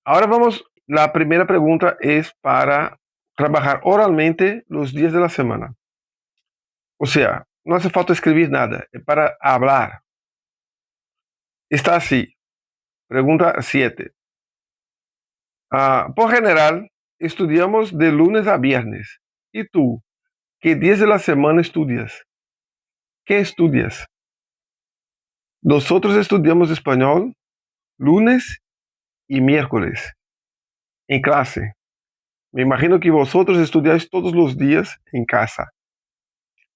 Ahora vamos, la primera pregunta es para trabajar oralmente los días de la semana. O sea, no hace falta escribir nada, es para hablar. Está así. Pregunta 7. Por general, estudiamos de lunes a viernes. ¿Y tú? ¿Qué días de la semana estudias? ¿Qué estudias? Nosotros estudiamos español lunes y miércoles en clase. Me imagino que vosotros estudiáis todos los días en casa,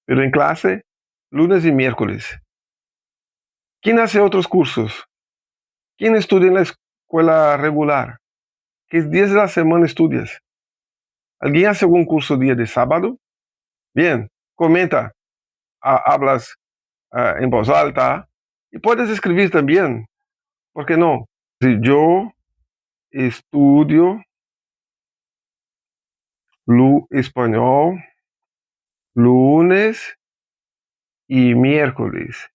pero en clase, lunes y miércoles. ¿Quién hace otros cursos? ¿Quién estudia en la escuela regular? ¿Qué días de la semana estudias? ¿Alguien hace algún curso día de sábado? Bien, comenta, hablas en voz alta y puedes escribir también, ¿por qué no? Si yo estudio español lunes y miércoles.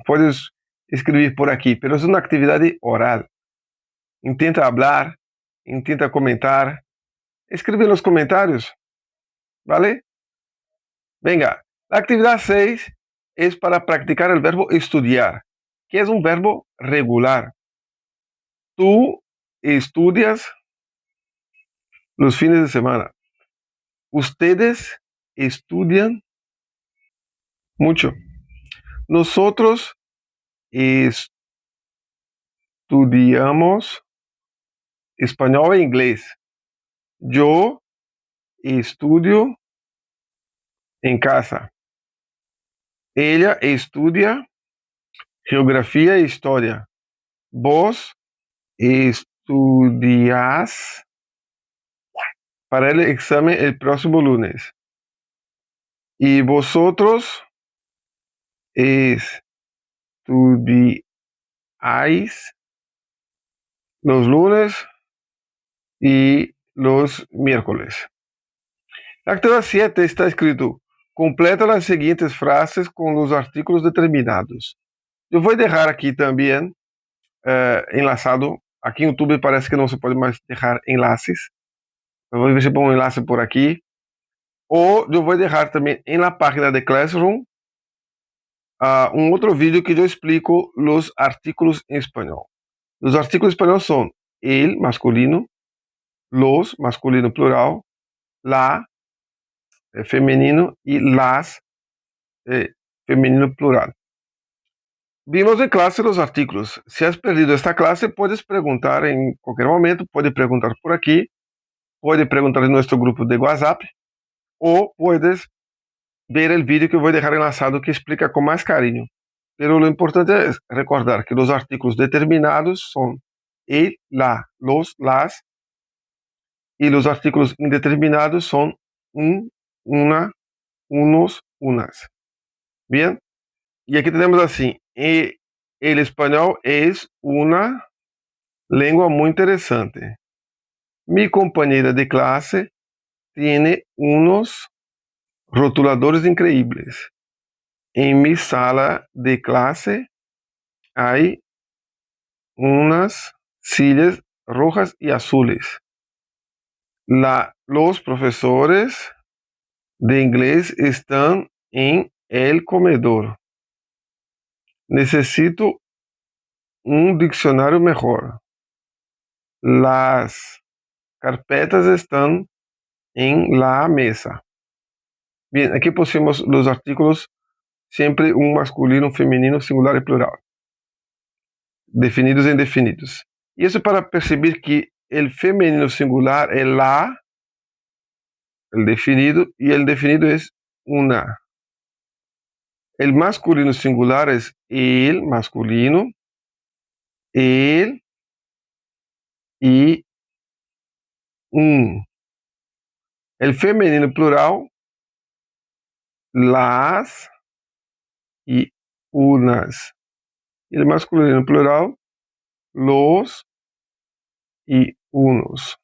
Puedes escribir por aquí, pero es una actividad oral. Intenta hablar, intenta comentar, escribe en los comentarios, ¿vale? Venga, la actividad 6 es para practicar el verbo estudiar, que es un verbo regular. Tú estudias los fines de semana. Ustedes estudian mucho. Nosotros estudiamos español e inglés. Yo estudio en casa. Ella estudia geografía e historia. Vos estudias para el examen el próximo lunes. Y vosotros estudiáis los lunes y los miércoles. La actividad 7 está escrito: completa las siguientes frases con los artículos determinados. Eu vou deixar aqui também enlaçado. Aqui em YouTube parece que não se pode mais deixar enlaces. Eu vou ver se pongo um enlace por aqui. Ou eu vou deixar também na página de Classroom um outro vídeo que eu explico os artículos em espanhol. Os artículos em espanhol são el, masculino, los, masculino plural, la, femenino, e las, femenino plural. Vimos en clase los artículos. Si has perdido esta clase, puedes preguntar en cualquier momento, puedes preguntar por aquí, puedes preguntar en nuestro grupo de WhatsApp, o puedes ver el vídeo que voy a dejar enlazado que explica con más cariño. Pero lo importante es recordar que los artículos determinados son el, la, los, las, y los artículos indeterminados son un, una, unos, unas. Bien, y aquí tenemos así, el español es una lengua muy interesante. Mi compañera de clase tiene unos rotuladores increíbles. En mi sala de clase hay unas sillas rojas y azules. Los profesores de inglés están en el comedor. Necesito un diccionario mejor. Las carpetas están en la mesa. Bien, aquí pusimos los artículos siempre un masculino, un femenino, singular y plural. Definidos e indefinidos. Isso para perceber que el femenino singular é la, el definido, y el definido es una. El masculino singular es el masculino, el y un. El femenino plural, las y unas. Y el masculino plural, los y unos.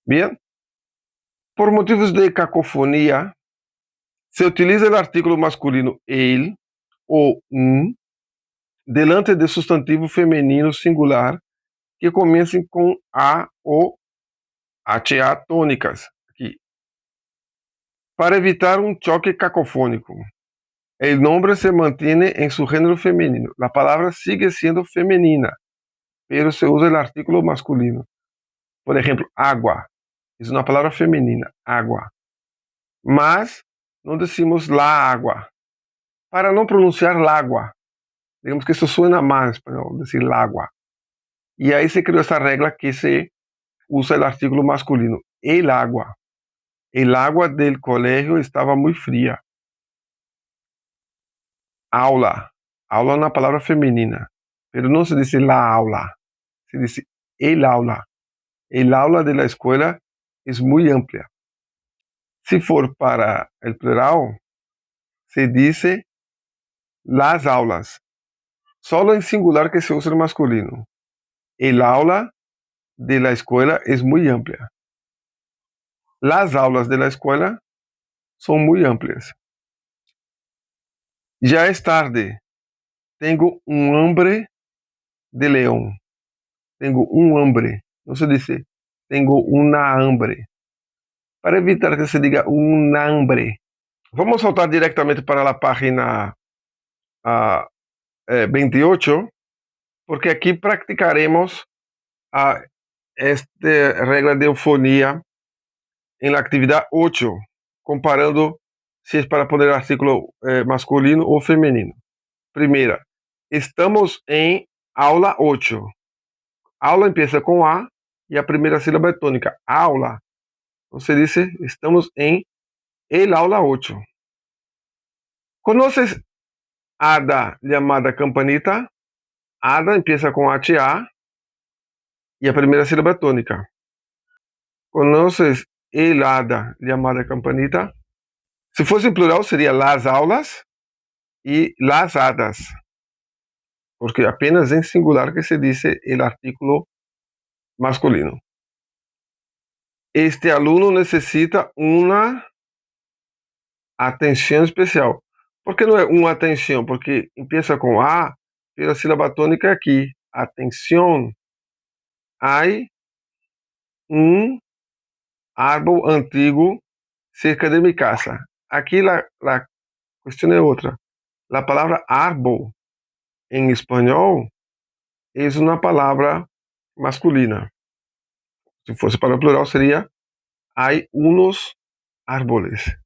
Bien. Por motivos de cacofonía, se utiliza el artículo masculino el o un delante de substantivo feminino singular que comiencem com A ou HA tônicas. Aqui. Para evitar um choque cacofônico, el nombre se mantiene en su género femenino. La palabra sigue siendo femenina, pero se usa el artículo masculino. Por ejemplo, agua. Es una palabra femenina, agua. Mas no decimos la agua. Para no pronunciar la agua. Digamos que eso suena mal en español, decir la agua. Y ahí se creó esa regla que se usa el artículo masculino, el agua. El agua del colegio estaba muy fría. Aula. Aula é uma palavra feminina, pero não se dice la aula, se dice el aula. El aula de la escuela es muy amplia. Si for para el plural, se dice las aulas. Solo en singular que se usa el masculino. El aula de la escuela es muy amplia. Las aulas de la escuela son muy amplias. Ya es tarde. Tengo un hambre de león. Tengo un hambre. No se dice tengo una hambre. Para evitar que se diga un hambre. Vamos saltar directamente para a página 28, porque aqui praticaremos esta regra de eufonia em la atividade 8, comparando se é para poner artículo masculino ou feminino. Primeira, estamos em aula 8. Aula empieza com A e a primeira sílaba é tônica. Aula. Você disse, estamos em el aula 8. ¿Conoces hada llamada campanita? Hada empieza com HA e a primeira sílaba é tônica. ¿Conoces el hada llamada campanita? Se fosse em plural, seria las aulas e las hadas. Porque apenas em singular que se diz el artículo masculino. Este aluno necessita uma atenção especial. Por que não é uma atenção? Porque empieza com A, pela sílaba tônica aqui. Atenção. Há um árbol antigo cerca de minha casa. Aqui a questão é outra. A palavra árbol em espanhol é uma palavra masculina. Se fosse para o plural, seria hay unos árboles.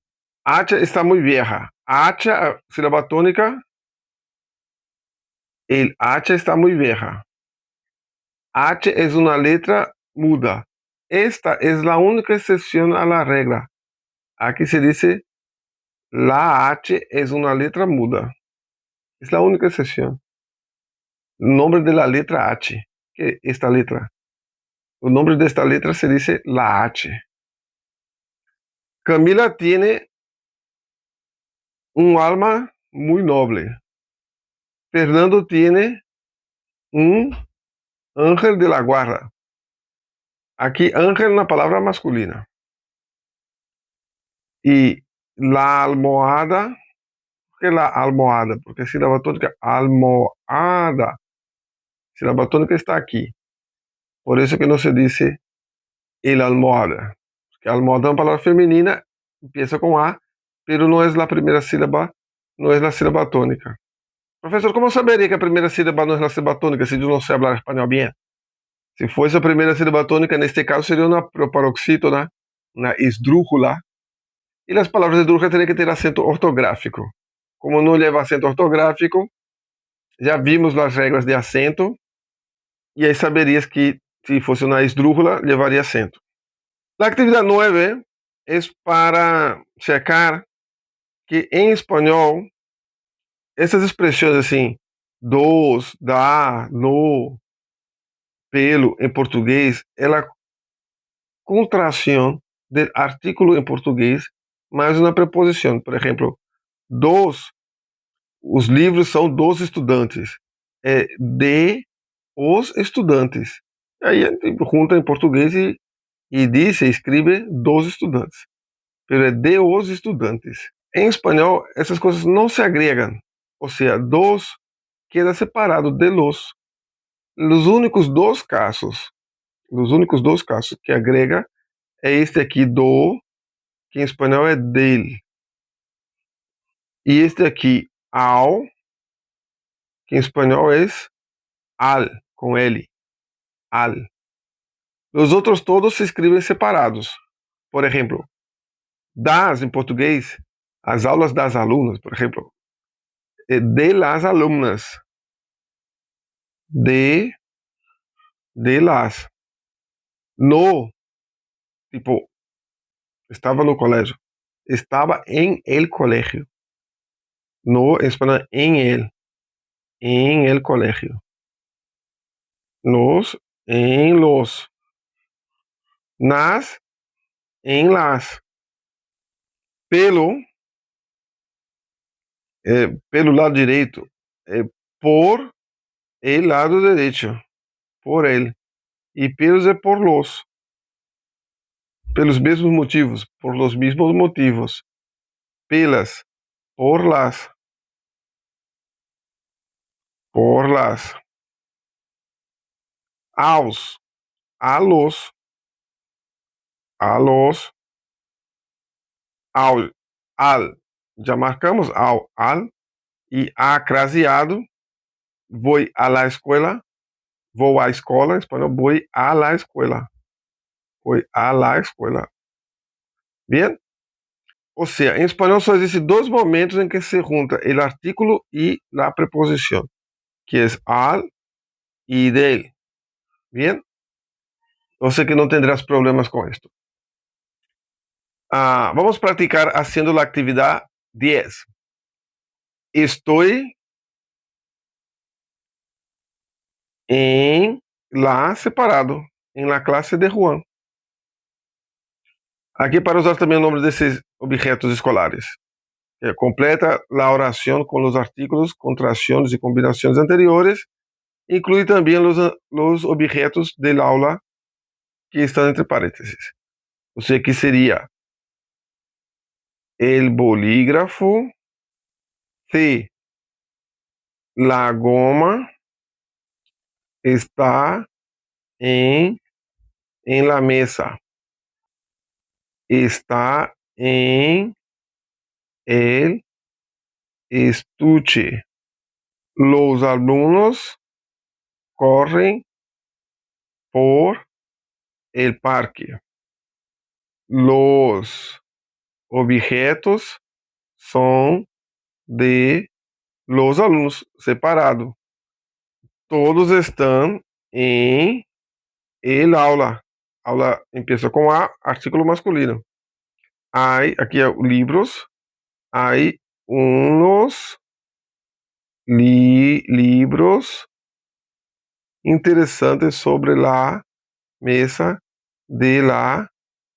H está muy vieja. H, sílaba tónica. El H está muy vieja. H es una letra muda. Esta es la única excepción a la regla. Aquí se dice la H es una letra muda. Es la única excepción. El nombre de la letra H. ¿Qué es esta letra? El nombre de esta letra se dice la H. Camila tiene un alma muy noble. Fernando tiene un ángel de la guarda. Aquí ángel es una palabra masculina. Y la almohada, ¿por qué la almohada? Porque sílaba tónica, almohada. Sílaba tónica está aquí. Por eso que no se dice el almohada. Porque almohada es una palabra femenina, empieza con A, pero no es la primera sílaba, no es la sílaba tónica. Professor, como saberia que a primeira sílaba não é a sílaba tônica se eu não sei falar espanhol bem? Se fosse a primeira sílaba tônica, neste caso seria uma paroxítona, uma esdrújula, e as palavras esdrújula teriam que ter acento ortográfico. Como não leva acento ortográfico, já vimos as regras de acento, e aí saberias que se fosse uma esdrújula, levaria acento. A atividade 9 é para checar que em espanhol essas expressões assim, dos, da, no, pelo, em português, ela é contração do artículo em português mais uma preposição. Por exemplo, dos, os livros são dos estudantes. É de os estudantes. Aí a gente junta em português e diz, escreve dos estudantes. Pero é de os estudantes. Em espanhol, essas coisas não se agregam. Ou seja, dos queda separado de los. Os únicos dois casos que agrega é este aqui do, que em espanhol é del. E este aqui, ao, que em espanhol é al, com L, al. Os outros todos se escrevem separados. Por exemplo, das em português, as aulas das alunas, por exemplo, de las alumnas, de las. No, tipo, estava no colégio, estava em el colegio. No, em espanhol, en el colegio. Nos, en los. Nas, en las. Pelo, pelo lado direito, por el lado derecho, por ele. E pelos é por los. Pelos mesmos motivos, por los mismos motivos. Pelas, por las. Por las. Aos, a los. A los. Ao, al. Já marcamos ao, al. E a craseado, vou a la escuela. Vou à escola, em espanhol, vou a la escuela. Vou a la escuela. Bien? Ou seja, em espanhol só existem dois momentos em que se junta o artículo e a preposição, que é al e del. Bien? Eu sei que não tendrás problemas com isto. Vamos praticar haciendo la actividad 10. Estoy en la separado, en la clase de Juan. Aqui para usar também o nome desses objetos escolares. Completa a oração com os artículos, contrações e combinações anteriores. Inclui também os objetos da aula que estão entre parênteses. Ou seja, que seria el bolígrafo, C, la goma está en la mesa. Está en el estuche. Los alumnos corren por el parque. Los objetos son de los alunos, separado. Todos estão em el aula. Aula empieza com A, artículo masculino. Hay, aqui é libros. Hay unos libros interessantes sobre la mesa de la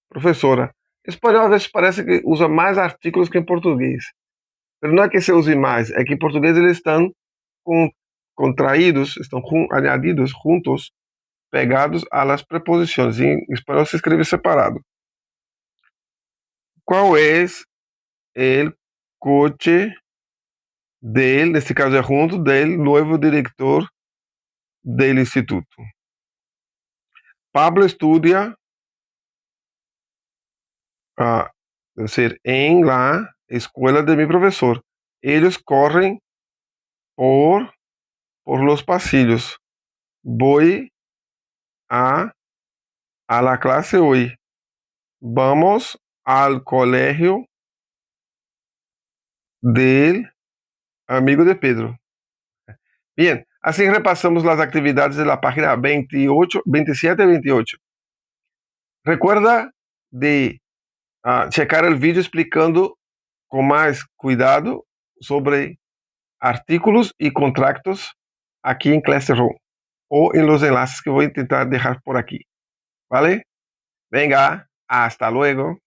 professora. Espanhol às vezes parece que usa mais artículos que em português. Mas não é que se use mais, é que em português eles estão contraídos, estão añadidos, juntos, pegados a las preposições. Em espanhol se escreve separado. Qual é o coche del, nesse caso é junto, del novo diretor del instituto? Pablo estudia, deve ser, em la escuela de mi professor. Eles correm por los pasillos. Voy a la clase hoy. Vamos al colegio del amigo de Pedro. Bien, assim repassamos as atividades da página 28, 27 e 28. Recuerda de checar o vídeo explicando com mais cuidado sobre artículos e contratos aqui em Classroom ou em los enlaces que vou tentar deixar por aqui. ¿Vale? Venga, hasta luego.